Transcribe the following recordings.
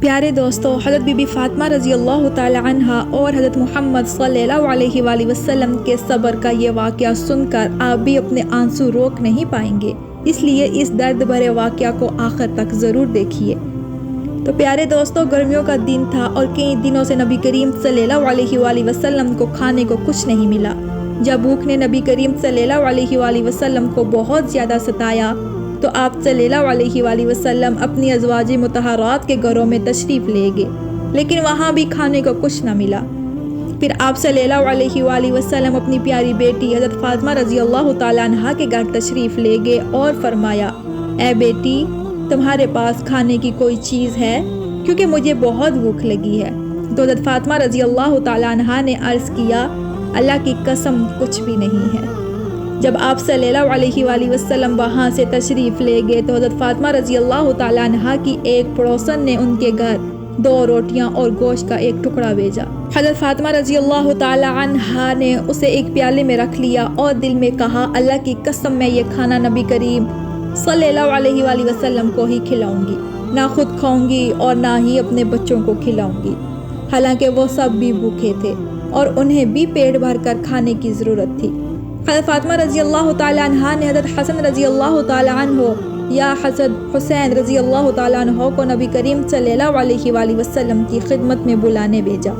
پیارے دوستو، حضرت بی بی فاطمہ رضی اللہ تعالی عنہا اور حضرت محمد صلی اللہ علیہ وآلہ وسلم کے صبر کا یہ واقعہ سن کر آپ بھی اپنے آنسو روک نہیں پائیں گے، اس لیے اس درد بھرے واقعہ کو آخر تک ضرور دیکھیے۔ تو پیارے دوستو، گرمیوں کا دن تھا اور کئی دنوں سے نبی کریم صلی اللہ علیہ وآلہ وسلم کو کھانے کو کچھ نہیں ملا۔ جب بھوک نے نبی کریم صلی اللہ علیہ وآلہ وسلم کو بہت زیادہ ستایا تو آپ صلی اللہ علیہ وآلہ وسلم اپنی ازواج مطہرات کے گھروں میں تشریف لے گئے، لیکن وہاں بھی کھانے کو کچھ نہ ملا۔ پھر آپ صلی اللہ علیہ وآلہ وسلم اپنی پیاری بیٹی حضرت فاطمہ رضی اللہ تعالیٰ عنہا کے گھر تشریف لے گئے اور فرمایا، اے بیٹی، تمہارے پاس کھانے کی کوئی چیز ہے؟ کیونکہ مجھے بہت بھوک لگی ہے۔ تو حضرت فاطمہ رضی اللہ تعالیٰ عنہا نے عرض کیا، اللہ کی قسم کچھ بھی نہیں ہے۔ جب آپ صلی اللہ علیہ وآلہ وسلم وہاں سے تشریف لے گئے تو حضرت فاطمہ رضی اللہ تعالیٰ عنہا کی ایک پڑوسن نے ان کے گھر 2 روٹیاں اور گوشت کا ایک ٹکڑا بھیجا۔ حضرت فاطمہ رضی اللہ تعالیٰ عنہا نے اسے ایک پیالے میں رکھ لیا اور دل میں کہا، اللہ کی قسم میں یہ کھانا نبی کریم صلی اللہ علیہ وآلہ وسلم کو ہی کھلاؤں گی، نہ خود کھاؤں گی اور نہ ہی اپنے بچوں کو کھلاؤں گی۔ حالانکہ وہ سب بھی بھوکے تھے اور انہیں بھی پیٹ بھر کر کھانے کی ضرورت تھی۔ حضرت فاطمہ رضی اللہ تعالیٰ عنہا نے حضرت حسن رضی اللہ تعالیٰ عنہ یا حضرت حسین رضی اللہ تعالیٰ عنہ کو نبی کریم صلی اللہ علیہ وآلہ وسلم کی خدمت میں بلانے بھیجا۔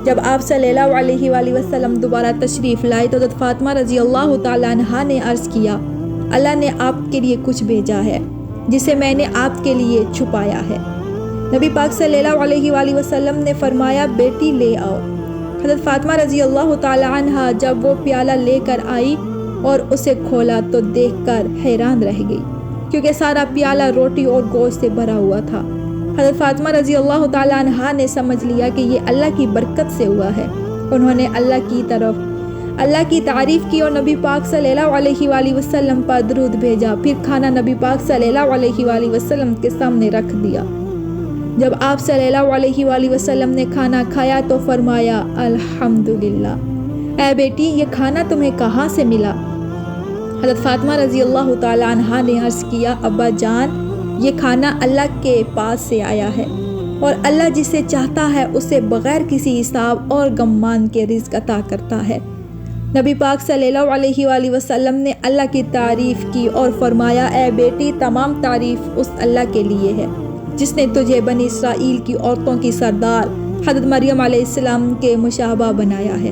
جب آپ صلی اللہ علیہ وآلہ وسلم دوبارہ تشریف لائے تو حضرت فاطمہ رضی اللہ تعالیٰ عنہا نے عرض کیا، اللہ نے آپ کے لیے کچھ بھیجا ہے جسے میں نے آپ کے لیے چھپایا ہے۔ نبی پاک صلی اللہ علیہ وآلہ وسلم نے فرمایا، بیٹی لے آؤ۔ حضرت فاطمہ رضی اللہ تعالیٰ عنہا جب وہ پیالہ لے کر آئی اور اسے کھولا تو دیکھ کر حیران رہ گئی، کیونکہ سارا پیالہ روٹی اور گوشت سے بھرا ہوا تھا۔ حضرت فاطمہ رضی اللہ تعالیٰ عنہا نے سمجھ لیا کہ یہ اللہ کی برکت سے ہوا ہے۔ انہوں نے اللہ کی تعریف کی اور نبی پاک صلی اللہ علیہ وآلہ وسلم پر درود بھیجا، پھر کھانا نبی پاک صلی اللہ علیہ وآلہ وسلم کے سامنے رکھ دیا۔ جب آپ صلی اللہ علیہ وآلہ وسلم نے کھانا کھایا تو فرمایا، الحمدللہ، اے بیٹی، یہ کھانا تمہیں کہاں سے ملا؟ حضرت فاطمہ رضی اللہ تعالیٰ عنہا نے عرض کیا، ابا جان، یہ کھانا اللہ کے پاس سے آیا ہے اور اللہ جسے چاہتا ہے اسے بغیر کسی حساب اور گمان کے رزق عطا کرتا ہے۔ نبی پاک صلی اللہ علیہ وآلہ وسلم نے اللہ کی تعریف کی اور فرمایا، اے بیٹی، تمام تعریف اس اللہ کے لیے ہے جس نے تجھے بنی اسرائیل کی عورتوں کی سردار حضرت مریم علیہ السلام کے مشابہ بنایا ہے،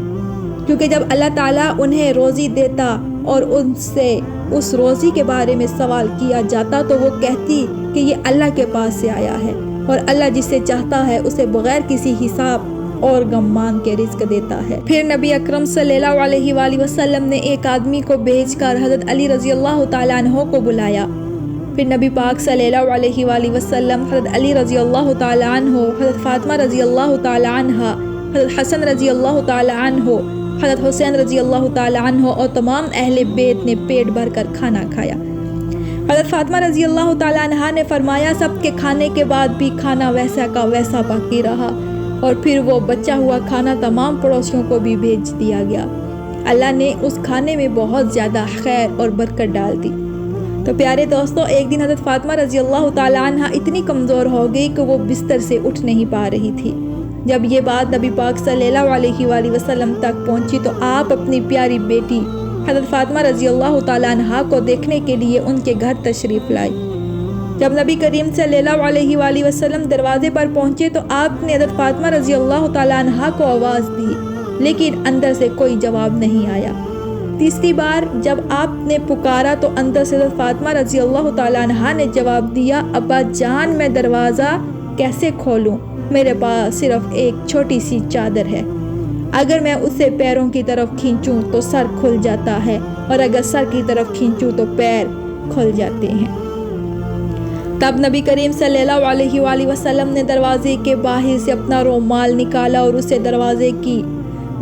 کیونکہ جب اللہ تعالیٰ انہیں روزی دیتا اور ان سے اس روزی کے بارے میں سوال کیا جاتا تو وہ کہتی کہ یہ اللہ کے پاس سے آیا ہے اور اللہ جسے چاہتا ہے اسے بغیر کسی حساب اور گمان کے رزق دیتا ہے۔ پھر نبی اکرم صلی اللہ علیہ وآلہ وسلم نے ایک آدمی کو بھیج کر حضرت علی رضی اللہ تعالیٰ عنہ کو بلایا۔ پھر نبی پاک صلی اللہ علیہ وآلہ وسلم، حضرت علی رضی اللہ تعالیٰ عنہ، حضرت فاطمہ رضی اللہ تعالیٰ عنہ، حضرت حسن رضی اللہ تعالیٰ عنہ، حضرت حسین رضی اللہ تعالیٰ عنہ اور تمام اہل بیت نے پیٹ بھر کر کھانا کھایا۔ حضرت فاطمہ رضی اللہ تعالیٰ عنہ نے فرمایا، سب کے کھانے کے بعد بھی کھانا ویسا کا ویسا باقی رہا اور پھر وہ بچا ہوا کھانا تمام پڑوسیوں کو بھی بھیج دیا گیا۔ اللہ نے اس کھانے میں بہت زیادہ خیر اور برکت ڈال دی۔ تو پیارے دوستو، ایک دن حضرت فاطمہ رضی اللہ تعالیٰ عنہ اتنی کمزور ہو گئی کہ وہ بستر سے اٹھ نہیں پا رہی تھی۔ جب یہ بات نبی پاک صلی اللہ علیہ وآلہ وسلم تک پہنچی تو آپ اپنی پیاری بیٹی حضرت فاطمہ رضی اللہ تعالیٰ عنہ کو دیکھنے کے لیے ان کے گھر تشریف لائی۔ جب نبی کریم صلی اللہ علیہ وآلہ وسلم دروازے پر پہنچے تو آپ نے حضرت فاطمہ رضی اللہ تعالیٰ عنہ کو آواز دی، لیکن اندر سے کوئی جواب نہیں آیا۔ تیسری بار جب آپ نے پکارا تو اندر سے حضرت فاطمہ رضی اللہ تعالیٰ عنہ نے جواب دیا، ابا جان، میں دروازہ کیسے کھولوں؟ میرے پاس صرف ایک چھوٹی سی چادر ہے، اگر میں اسے پیروں کی طرف کھینچوں تو سر کھل جاتا ہے اور اگر سر کی طرف کھینچوں تو پیر کھل جاتے ہیں۔ تب نبی کریم صلی اللہ علیہ وآلہ وسلم نے دروازے کے باہر سے اپنا رومال نکالا اور اسے دروازے کی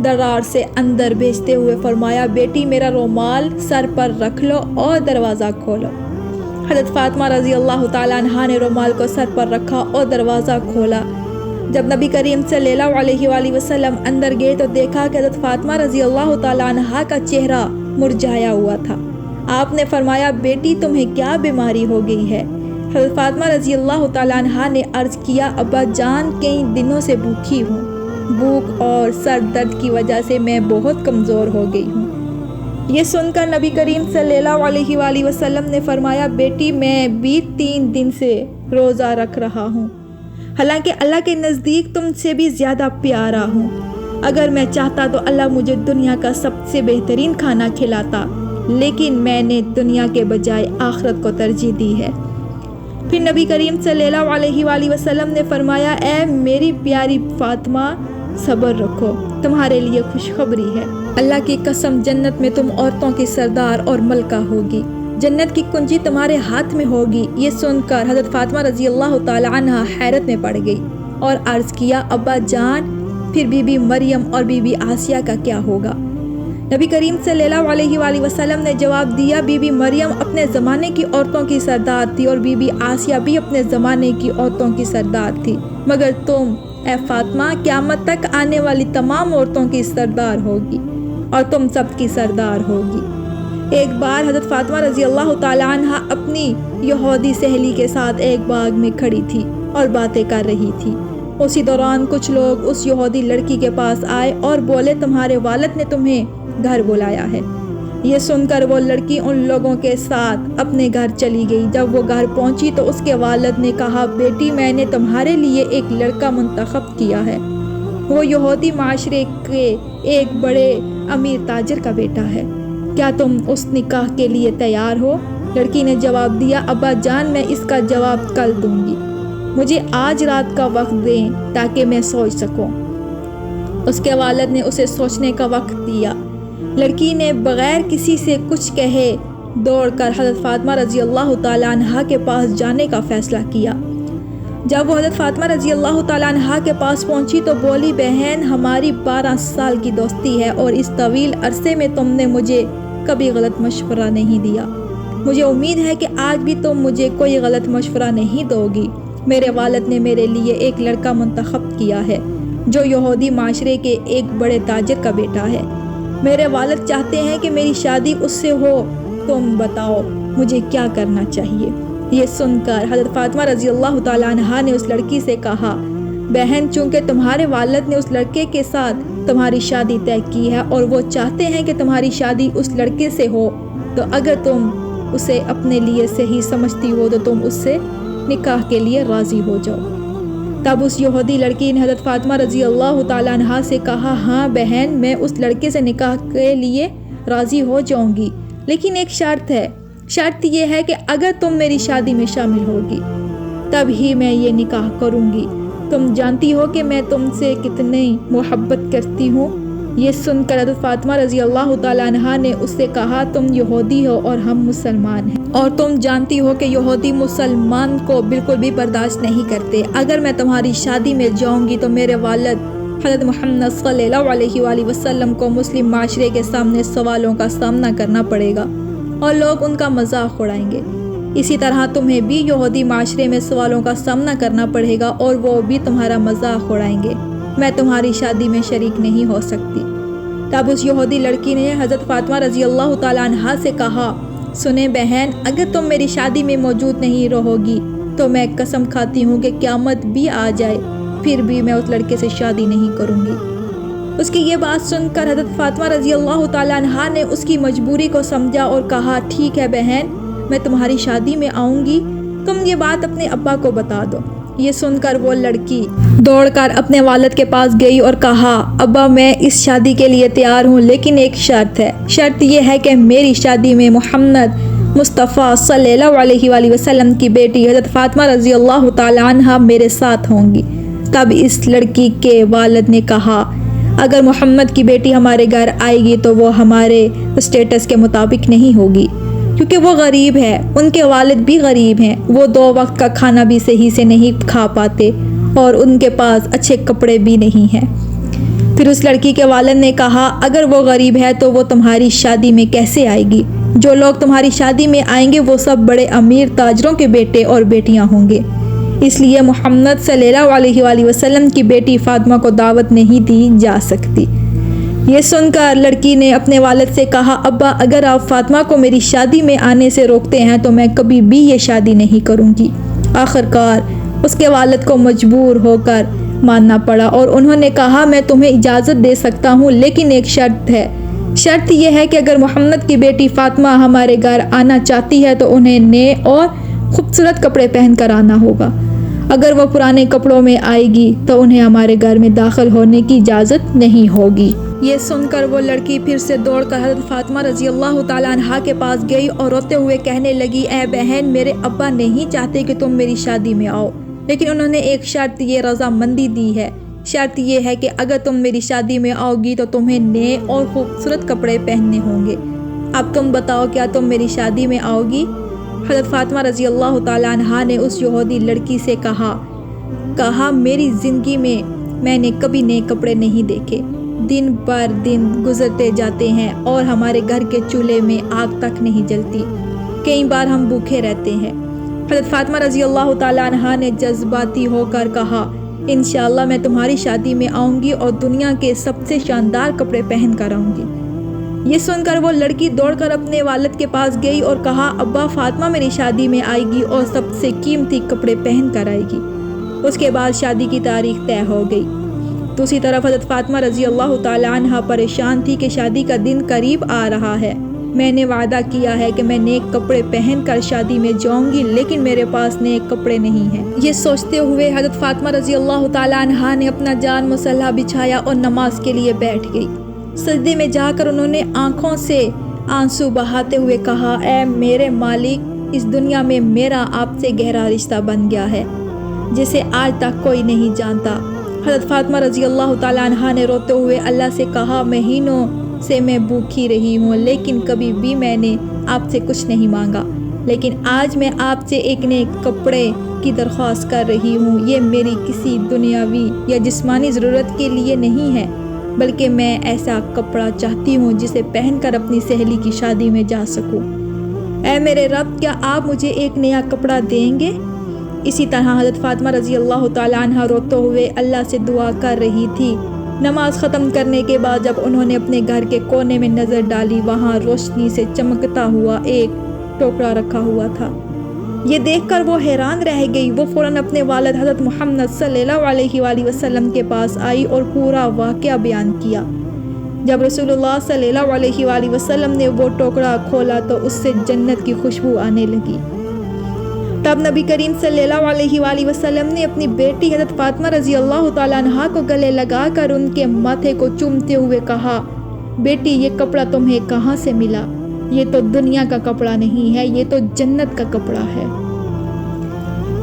درار سے اندر بھیجتے ہوئے فرمایا، بیٹی، میرا رومال سر پر رکھ لو اور دروازہ کھولو۔ حضرت فاطمہ رضی اللہ تعالیٰ عنہا نے رومال کو سر پر رکھا اور دروازہ کھولا۔ جب نبی کریم صلی اللہ علیہ وآلہ وسلم اندر گئے تو دیکھا کہ حضرت فاطمہ رضی اللہ تعالیٰ عنہا کا چہرہ مرجھایا ہوا تھا۔ آپ نے فرمایا، بیٹی، تمہیں کیا بیماری ہو گئی ہے؟ حضرت فاطمہ رضی اللہ تعالیٰ عنہا نے عرض کیا، ابا جان کئی دنوں سے بھوکی ہوں، بھوک اور سر درد کی وجہ سے میں بہت کمزور ہو گئی ہوں۔ یہ سن کر نبی کریم صلی اللہ علیہ وآلہ وسلم نے فرمایا، بیٹی میں بھی 3 دن سے روزہ رکھ رہا ہوں، حالانکہ اللہ کے نزدیک تم سے بھی زیادہ پیارا ہوں۔ اگر میں چاہتا تو اللہ مجھے دنیا کا سب سے بہترین کھانا کھلاتا، لیکن میں نے دنیا کے بجائے آخرت کو ترجیح دی ہے۔ پھر نبی کریم صلی اللہ علیہ وآلہ وسلم نے فرمایا، اے میری پیاری فاطمہ، صبر رکھو، تمہارے لیے خوشخبری ہے، اللہ کی قسم جنت میں تم عورتوں کی سردار اور ملکہ ہوگی، جنت کی کنجی تمہارے ہاتھ میں ہوگی۔ یہ سن کر حضرت فاطمہ رضی اللہ تعالی عنہا حیرت میں پڑ گئی اور عرض کیا، ابا جان پھر بی بی مریم اور بی بی آسیہ کا کیا ہوگا؟ نبی کریم صلی اللہ علیہ وآلہ وسلم نے جواب دیا، بی بی مریم اپنے زمانے کی عورتوں کی سردار تھی اور بی بی آسیہ بھی اپنے زمانے کی عورتوں کی سردار تھی، مگر تم اے فاطمہ قیامت تک آنے والی تمام عورتوں کی سردار ہوگی اور تم سب کی سردار ہوگی۔ ایک بار حضرت فاطمہ رضی اللہ تعالی عنہا اپنی یہودی سہیلی کے ساتھ ایک باغ میں کھڑی تھی اور باتیں کر رہی تھی۔ اسی دوران کچھ لوگ اس یہودی لڑکی کے پاس آئے اور بولے، تمہارے والد نے تمہیں گھر بلایا ہے۔ یہ سن کر وہ لڑکی ان لوگوں کے ساتھ اپنے گھر چلی گئی۔ جب وہ گھر پہنچی تو اس کے والد نے کہا، بیٹی میں نے تمہارے لیے ایک لڑکا منتخب کیا ہے، وہ یہودی معاشرے کے ایک بڑے امیر تاجر کا بیٹا ہے، کیا تم اس نکاح کے لیے تیار ہو؟ لڑکی نے جواب دیا، ابا جان میں اس کا جواب کل دوں گی، مجھے آج رات کا وقت دیں تاکہ میں سوچ سکوں۔ اس کے والد نے اسے سوچنے کا وقت دیا۔ لڑکی نے بغیر کسی سے کچھ کہے دوڑ کر حضرت فاطمہ رضی اللہ تعالیٰ عنہا کے پاس جانے کا فیصلہ کیا۔ جب وہ حضرت فاطمہ رضی اللہ تعالیٰ عنہا کے پاس پہنچی تو بولی، بہن ہماری 12 سال کی دوستی ہے اور اس طویل عرصے میں تم نے مجھے کبھی غلط مشورہ نہیں دیا، مجھے امید ہے کہ آج بھی تم مجھے کوئی غلط مشورہ نہیں دو گی۔ میرے والد نے میرے لیے ایک لڑکا منتخب کیا ہے جو یہودی معاشرے کے ایک بڑے تاجر کا بیٹا ہے، میرے والد چاہتے ہیں کہ میری شادی اس سے ہو، تم بتاؤ مجھے کیا کرنا چاہیے؟ یہ سن کر حضرت فاطمہ رضی اللہ تعالیٰ عنہا نے اس لڑکی سے کہا، بہن چونکہ تمہارے والد نے اس لڑکے کے ساتھ تمہاری شادی طے کی ہے اور وہ چاہتے ہیں کہ تمہاری شادی اس لڑکے سے ہو، تو اگر تم اسے اپنے لیے صحیح سمجھتی ہو تو تم اس سے نکاح کے لیے راضی ہو جاؤ۔ تب اس یہودی لڑکی نے حضرت فاطمہ رضی اللہ تعالیٰ عنہا سے کہا، ہاں بہن میں اس لڑکے سے نکاح کے لیے راضی ہو جاؤں گی، لیکن ایک شرط ہے، شرط یہ ہے کہ اگر تم میری شادی میں شامل ہوگی تب ہی میں یہ نکاح کروں گی، تم جانتی ہو کہ میں تم سے کتنی محبت کرتی ہوں۔ یہ سن کر حضرت فاطمہ رضی اللہ تعالیٰ عنہا نے اس سے کہا، تم یہودی ہو اور ہم مسلمان ہیں، اور تم جانتی ہو کہ یہودی مسلمان کو بالکل بھی برداشت نہیں کرتے، اگر میں تمہاری شادی میں جاؤں گی تو میرے والد حضرت محمد صلی اللہ علیہ وآلہ وسلم کو مسلم معاشرے کے سامنے سوالوں کا سامنا کرنا پڑے گا اور لوگ ان کا مذاق اڑائیں گے، اسی طرح تمہیں بھی یہودی معاشرے میں سوالوں کا سامنا کرنا پڑے گا اور وہ بھی تمہارا مذاق اڑائیں گے، میں تمہاری شادی میں شریک نہیں ہو سکتی۔ تب اس یہودی لڑکی نے حضرت فاطمہ رضی اللہ تعالیٰ عنہا سے کہا، سنیں بہن اگر تم میری شادی میں موجود نہیں رہو گی تو میں قسم کھاتی ہوں کہ قیامت بھی آ جائے پھر بھی میں اس لڑکے سے شادی نہیں کروں گی۔ اس کی یہ بات سن کر حضرت فاطمہ رضی اللہ تعالیٰ عنہا نے اس کی مجبوری کو سمجھا اور کہا، ٹھیک ہے بہن میں تمہاری شادی میں آؤں گی، تم یہ بات اپنے ابا کو بتا دو۔ یہ سن کر وہ لڑکی دوڑ کر اپنے والد کے پاس گئی اور کہا، ابا میں اس شادی کے لیے تیار ہوں، لیکن ایک شرط ہے، شرط یہ ہے کہ میری شادی میں محمد مصطفیٰ صلی اللہ علیہ وآلہ وسلم کی بیٹی حضرت فاطمہ رضی اللہ تعالیٰ عنہا میرے ساتھ ہوں گی۔ تب اس لڑکی کے والد نے کہا، اگر محمد کی بیٹی ہمارے گھر آئے گی تو وہ ہمارے اسٹیٹس کے مطابق نہیں ہوگی، کیونکہ وہ غریب ہے، ان کے والد بھی غریب ہیں، وہ 2 وقت کا کھانا بھی صحیح سے نہیں کھا پاتے اور ان کے پاس اچھے کپڑے بھی نہیں ہیں۔ پھر اس لڑکی کے والد نے کہا، اگر وہ غریب ہے تو وہ تمہاری شادی میں کیسے آئے گی؟ جو لوگ تمہاری شادی میں آئیں گے وہ سب بڑے امیر تاجروں کے بیٹے اور بیٹیاں ہوں گے، اس لیے محمد صلی اللہ علیہ وآلہ وسلم کی بیٹی فاطمہ کو دعوت نہیں دی جا سکتی۔ یہ سن کر لڑکی نے اپنے والد سے کہا، ابا اگر آپ فاطمہ کو میری شادی میں آنے سے روکتے ہیں تو میں کبھی بھی یہ شادی نہیں کروں گی۔ آخرکار اس کے والد کو مجبور ہو کر ماننا پڑا اور انہوں نے کہا میں تمہیں اجازت دے سکتا ہوں لیکن ایک شرط ہے۔ شرط یہ ہے کہ اگر محمد کی بیٹی فاطمہ ہمارے گھر آنا چاہتی ہے تو انہیں نئے اور خوبصورت کپڑے پہن کر آنا ہوگا۔ اگر وہ پرانے کپڑوں میں آئے گی تو انہیں ہمارے گھر میں داخل ہونے کی اجازت نہیں ہوگی۔ یہ سن کر وہ لڑکی پھر سے دوڑ کر حضرت فاطمہ رضی اللہ تعالیٰ عنہا کے پاس گئی اور روتے ہوئے کہنے لگی اے بہن، میرے ابا نہیں چاہتے کہ تم میری شادی میں آؤ، لیکن انہوں نے ایک شرط یہ رضامندی دی ہے۔ شرط یہ ہے کہ اگر تم میری شادی میں آؤ گی تو تمہیں نئے اور خوبصورت کپڑے پہننے ہوں گے۔ اب تم بتاؤ کیا تم میری شادی میں آؤ گی؟ حضرت فاطمہ رضی اللہ تعالیٰ عنہا نے اس یہودی لڑکی سے کہا میری زندگی میں نے کبھی نئے کپڑے نہیں دیکھے۔ دن پر دن گزرتے جاتے ہیں اور ہمارے گھر کے چولہے میں آگ تک نہیں جلتی، کئی بار ہم بھوکے رہتے ہیں۔ حضرت فاطمہ رضی اللہ تعالیٰ عنہا نے جذباتی ہو کر کہا انشاءاللہ میں تمہاری شادی میں آؤں گی اور دنیا کے سب سے شاندار کپڑے پہن کر آؤں گی۔ یہ سن کر وہ لڑکی دوڑ کر اپنے والد کے پاس گئی اور کہا ابا، فاطمہ میری شادی میں آئے گی اور سب سے قیمتی کپڑے پہن کر آئے گی۔ اس کے بعد شادی کی تاریخ طے ہو گئی۔ دوسری طرف حضرت فاطمہ رضی اللہ تعالیٰ عنہا پریشان تھی کہ شادی کا دن قریب آ رہا ہے۔ میں نے وعدہ کیا ہے کہ میں نئے کپڑے پہن کر شادی میں جاؤں گی، لیکن میرے پاس نئے کپڑے نہیں ہیں۔ یہ سوچتے ہوئے حضرت فاطمہ رضی اللہ تعالیٰ عنہا نے اپنا جان مصلح بچھایا اور نماز کے لیے بیٹھ گئی۔ سجدے میں جا کر انہوں نے آنکھوں سے آنسو بہاتے ہوئے کہا اے میرے مالک، اس دنیا میں میرا آپ سے گہرا رشتہ بن گیا ہے جسے آج تک کوئی نہیں جانتا۔ حضرت فاطمہ رضی اللہ تعالیٰ عنہا نے روتے ہوئے اللہ سے کہا مہینوں سے میں بھوکھی رہی ہوں، لیکن کبھی بھی میں نے آپ سے کچھ نہیں مانگا، لیکن آج میں آپ سے ایک نئے کپڑے کی درخواست کر رہی ہوں۔ یہ میری کسی دنیاوی یا جسمانی ضرورت کے لیے نہیں ہے، بلکہ میں ایسا کپڑا چاہتی ہوں جسے پہن کر اپنی سہیلی کی شادی میں جا سکوں۔ اے میرے رب، کیا آپ مجھے ایک نیا کپڑا دیں گے؟ اسی طرح حضرت فاطمہ رضی اللہ تعالیٰ عنہا روتے ہوئے اللہ سے دعا کر رہی تھی۔ نماز ختم کرنے کے بعد جب انہوں نے اپنے گھر کے کونے میں نظر ڈالی، وہاں روشنی سے چمکتا ہوا ایک ٹوکرا رکھا ہوا تھا۔ یہ دیکھ کر وہ حیران رہ گئی۔ وہ فوراً اپنے والد حضرت محمد صلی اللہ علیہ وآلہ وسلم کے پاس آئی اور پورا واقعہ بیان کیا۔ جب رسول اللہ صلی اللہ علیہ وآلہ وسلم نے وہ ٹوکرا کھولا تو اس سے جنت کی خوشبو آنے لگی۔ تب نبی کریم صلی اللہ علیہ وآلہ وسلم نے اپنی بیٹی حضرت فاطمہ رضی اللہ تعالیٰ عنہا کو گلے لگا کر ان کے ماتھے کو چومتے ہوئے کہا بیٹی، یہ کپڑا تمہیں کہاں سے ملا؟ یہ تو دنیا کا کپڑا نہیں ہے، یہ تو جنت کا کپڑا ہے۔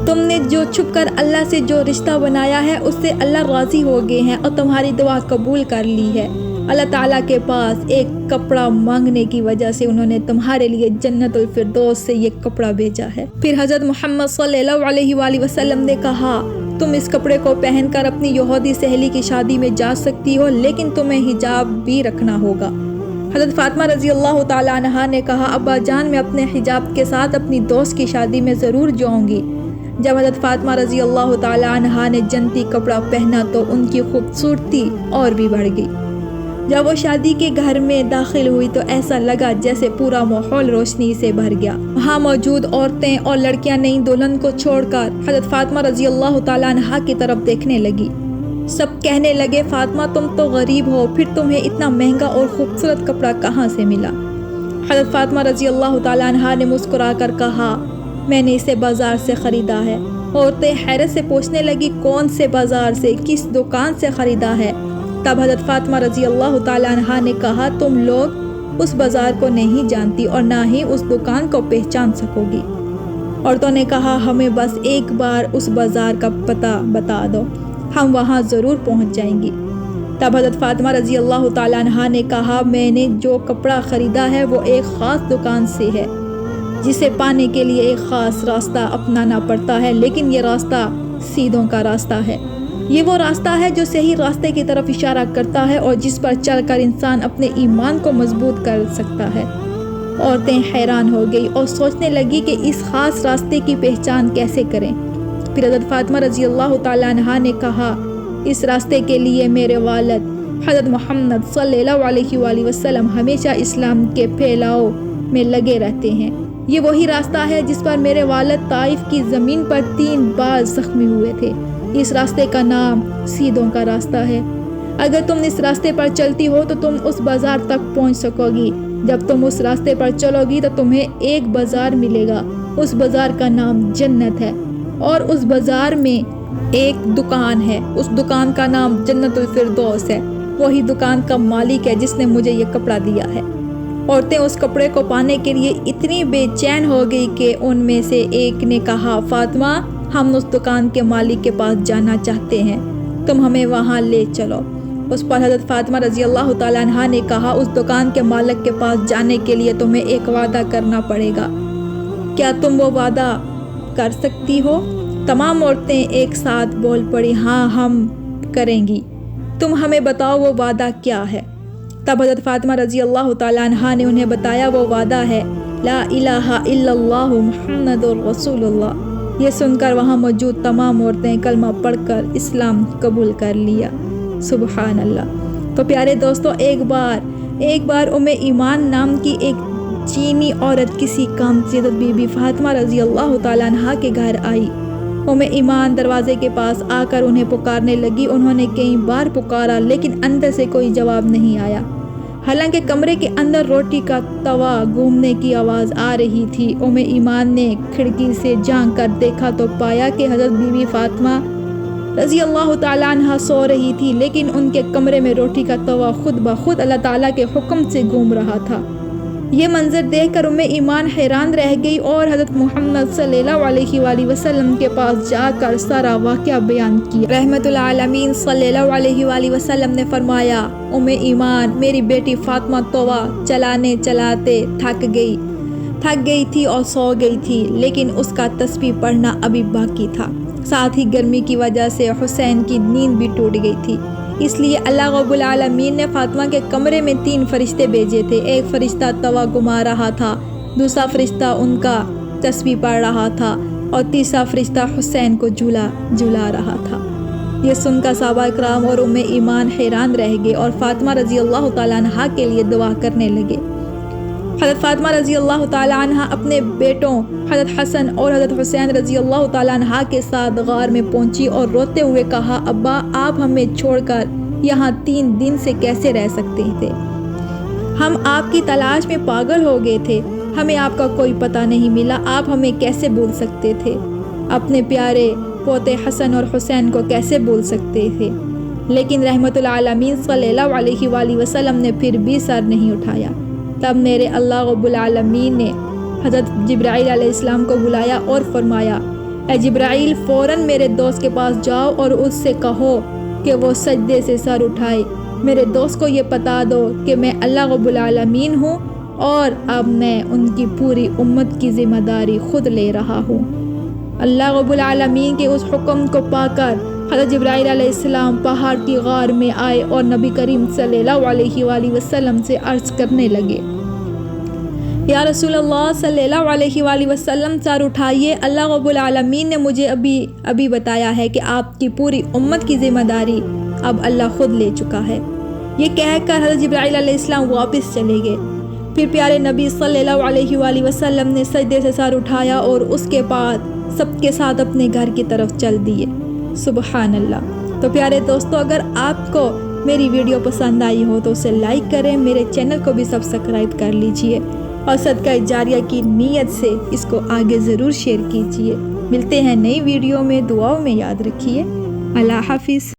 تم نے جو چھپ کر اللہ سے جو رشتہ بنایا ہے اس سے اللہ راضی ہو گئے ہیں اور تمہاری دعا قبول کر لی ہے۔ اللہ تعالیٰ کے پاس ایک کپڑا مانگنے کی وجہ سے انہوں نے تمہارے لیے جنت الفردوس سے یہ کپڑا بھیجا ہے۔ پھر حضرت محمد صلی اللہ علیہ وآلہ وسلم نے کہا تم اس کپڑے کو پہن کر اپنی یہودی سہیلی کی شادی میں جا سکتی ہو، لیکن تمہیں حجاب بھی رکھنا ہوگا۔ حضرت فاطمہ رضی اللہ تعالیٰ عنہا نے کہا ابا جان، میں اپنے حجاب کے ساتھ اپنی دوست کی شادی میں ضرور جاؤں گی۔ جب حضرت فاطمہ رضی اللہ تعالیٰ عنہا نے جنتی کپڑا پہنا تو ان کی خوبصورتی اور بھی بڑھ گئی۔ جب وہ شادی کے گھر میں داخل ہوئی تو ایسا لگا جیسے پورا ماحول روشنی سے بھر گیا۔ وہاں موجود عورتیں اور لڑکیاں نئی دلہن کو چھوڑ کر حضرت فاطمہ رضی اللہ تعالیٰ عنہا کی طرف دیکھنے لگی۔ سب کہنے لگے فاطمہ تم تو غریب ہو، پھر تمہیں اتنا مہنگا اور خوبصورت کپڑا کہاں سے ملا؟ حضرت فاطمہ رضی اللہ تعالیٰ عنہا نے مسکرا کر کہا میں نے اسے بازار سے خریدا ہے۔ عورتیں حیرت سے پوچھنے لگی کون سے بازار سے، کس دکان سے خریدا ہے؟ تب حضرت فاطمہ رضی اللہ تعالیٰ عنہا نے کہا تم لوگ اس بازار کو نہیں جانتی اور نہ ہی اس دکان کو پہچان سکو گی۔ عورتوں نے کہا ہمیں بس ایک بار اس بازار کا پتہ بتا دو، ہم وہاں ضرور پہنچ جائیں گی۔ تب حضرت فاطمہ رضی اللہ تعالیٰ عنہا نے کہا میں نے جو کپڑا خریدا ہے وہ ایک خاص دکان سے ہے، جسے پانے کے لیے ایک خاص راستہ اپنانا پڑتا ہے، لیکن یہ راستہ سیدھوں کا راستہ ہے۔ یہ وہ راستہ ہے جو صحیح راستے کی طرف اشارہ کرتا ہے اور جس پر چل کر انسان اپنے ایمان کو مضبوط کر سکتا ہے۔ عورتیں حیران ہو گئی اور سوچنے لگی کہ اس خاص راستے کی پہچان کیسے کریں۔ پھر حضرت فاطمہ رضی اللہ تعالیٰ عنہا نے کہا اس راستے کے لیے میرے والد حضرت محمد صلی اللہ علیہ وآلہ وسلم ہمیشہ اسلام کے پھیلاؤ میں لگے رہتے ہیں۔ یہ وہی راستہ ہے جس پر میرے والد طائف کی زمین پر 3 بار زخمی ہوئے تھے۔ اس راستے کا نام سیدوں کا راستہ ہے۔ اگر تم اس راستے پر چلتی ہو تو تم اس بازار تک پہنچ سکو گی۔ جب تم اس راستے پر چلو گی تو تمہیں ایک بازار ملے گا۔ اس بازار کا نام جنت ہے اور اس بازار میں ایک دکان ہے۔ اس دکان کا نام جنت الفردوس ہے۔ وہی دکان کا مالک ہے جس نے مجھے یہ کپڑا دیا ہے۔ عورتیں اس کپڑے کو پانے کے لیے اتنی بے چین ہو گئی کہ ان میں سے ایک نے کہا، فاطمہ، ہم اس دکان کے مالک کے پاس جانا چاہتے ہیں، تم ہمیں وہاں لے چلو۔ اس پر حضرت فاطمہ رضی اللہ تعالیٰ عنہا نے کہا، اس دکان کے مالک کے پاس جانے کے لیے تمہیں ایک وعدہ کرنا پڑے گا، کیا تم وہ وعدہ کر سکتی ہو؟ تمام عورتیں ایک ساتھ بول پڑی، ہاں ہم کریں گی، تم ہمیں بتاؤ وہ وعدہ کیا ہے؟ تب حضرت فاطمہ رضی اللہ تعالیٰ عنہا نے انہیں بتایا، وہ وعدہ ہے لا الہ الا اللہ محمد رسول اللہ۔ یہ سن کر وہاں موجود تمام عورتیں کلمہ پڑھ کر اسلام قبول کر لیا۔ سبحان اللہ۔ تو پیارے دوستو، ایک بار ایمان نام کی ایک چینی عورت کسی کام سے حضرت بی بی فاطمہ رضی اللہ تعالیٰ عنہا کے گھر آئی۔ ایمان دروازے کے پاس آ کر انہیں پکارنے لگی۔ انہوں نے کئی بار پکارا لیکن اندر سے کوئی جواب نہیں آیا، حالانکہ کمرے کے اندر روٹی کا توا گھومنے کی آواز آ رہی تھی۔ ایمان نے کھڑکی سے جھانک کر دیکھا تو پایا کہ حضرت بی بی فاطمہ رضی اللہ تعالیٰ عنہا سو رہی تھی، لیکن ان کے کمرے میں روٹی کا توا خود بخود اللہ تعالیٰ کے حکم سے گھوم رہا تھا۔ یہ منظر دیکھ کر ایمان حیران رہ گئی اور حضرت محمد صلی اللہ علیہ وآلہ وسلم کے پاس جا کر سارا واقعہ بیان کیا۔ رحمت العالمین صلی اللہ علیہ وآلہ وسلم نے فرمایا، ایمان، میری بیٹی فاطمہ توا چلانے چلاتے تھک گئی تھی اور سو گئی تھی، لیکن اس کا تسبیح پڑھنا ابھی باقی تھا۔ ساتھ ہی گرمی کی وجہ سے حسین کی نیند بھی ٹوٹ گئی تھی، اس لیے اللہ رب العالمین نے فاطمہ کے کمرے میں 3 فرشتے بھیجے تھے۔ ایک فرشتہ توا گھما رہا تھا، دوسرا فرشتہ ان کا تسبیح پڑھ رہا تھا اور تیسرا فرشتہ حسین کو جھلا رہا تھا۔ یہ سن کر صحابہ اکرام اور ایمان حیران رہ گئے اور فاطمہ رضی اللہ تعالیٰ عنہا کے لیے دعا کرنے لگے۔ حضرت فاطمہ رضی اللہ تعالیٰ عنہا اپنے بیٹوں حضرت حسن اور حضرت حسین رضی اللہ تعالیٰ عنہا کے ساتھ غار میں پہنچی اور روتے ہوئے کہا، ابا، آپ ہمیں چھوڑ کر یہاں 3 دن سے کیسے رہ سکتے تھے؟ ہم آپ کی تلاش میں پاگل ہو گئے تھے، ہمیں آپ کا کوئی پتہ نہیں ملا، آپ ہمیں کیسے بھول سکتے تھے؟ اپنے پیارے پوتے حسن اور حسین کو کیسے بھول سکتے تھے؟ لیکن رحمت العالمین صلی اللہ علیہ وآلہ وسلم نے پھر بھی سر نہیں اٹھایا۔ تب میرے اللہ رب العالمین نے حضرت جبرائیل علیہ السلام کو بلایا اور فرمایا، اے جبرائیل، فوراً میرے دوست کے پاس جاؤ اور اس سے کہو کہ وہ سجدے سے سر اٹھائے۔ میرے دوست کو یہ بتا دو کہ میں اللہ رب العالمین ہوں اور اب میں ان کی پوری امت کی ذمہ داری خود لے رہا ہوں۔ اللہ رب العالمین کے اس حکم کو پا کر حضرت جبرائیل علیہ السلام پہاڑ کی غار میں آئے اور نبی کریم صلی اللہ علیہ وآلہ وسلم سے عرض کرنے لگے، یا رسول اللہ صلی اللہ علیہ وآلہ وسلم، سر اٹھائیے، اللہ رب العالمین نے مجھے ابھی بتایا ہے کہ آپ کی پوری امت کی ذمہ داری اب اللہ خود لے چکا ہے۔ یہ کہہ کر حضرت جبرائیل علیہ السلام واپس چلے گئے۔ پھر پیارے نبی صلی اللہ علیہ وآلہ وسلم نے سجدے سے سر اٹھایا اور اس کے بعد سب کے ساتھ اپنے گھر کی طرف چل دیے۔ سبحان اللہ۔ تو پیارے دوستو، اگر آپ کو میری ویڈیو پسند آئی ہو تو اسے لائک کریں، میرے چینل کو بھی سبسکرائب کر لیجئے اور صدقہ جاریہ کی نیت سے اس کو آگے ضرور شیئر کیجئے۔ ملتے ہیں نئی ویڈیو میں، دعاؤں میں یاد رکھیے۔ اللہ حافظ۔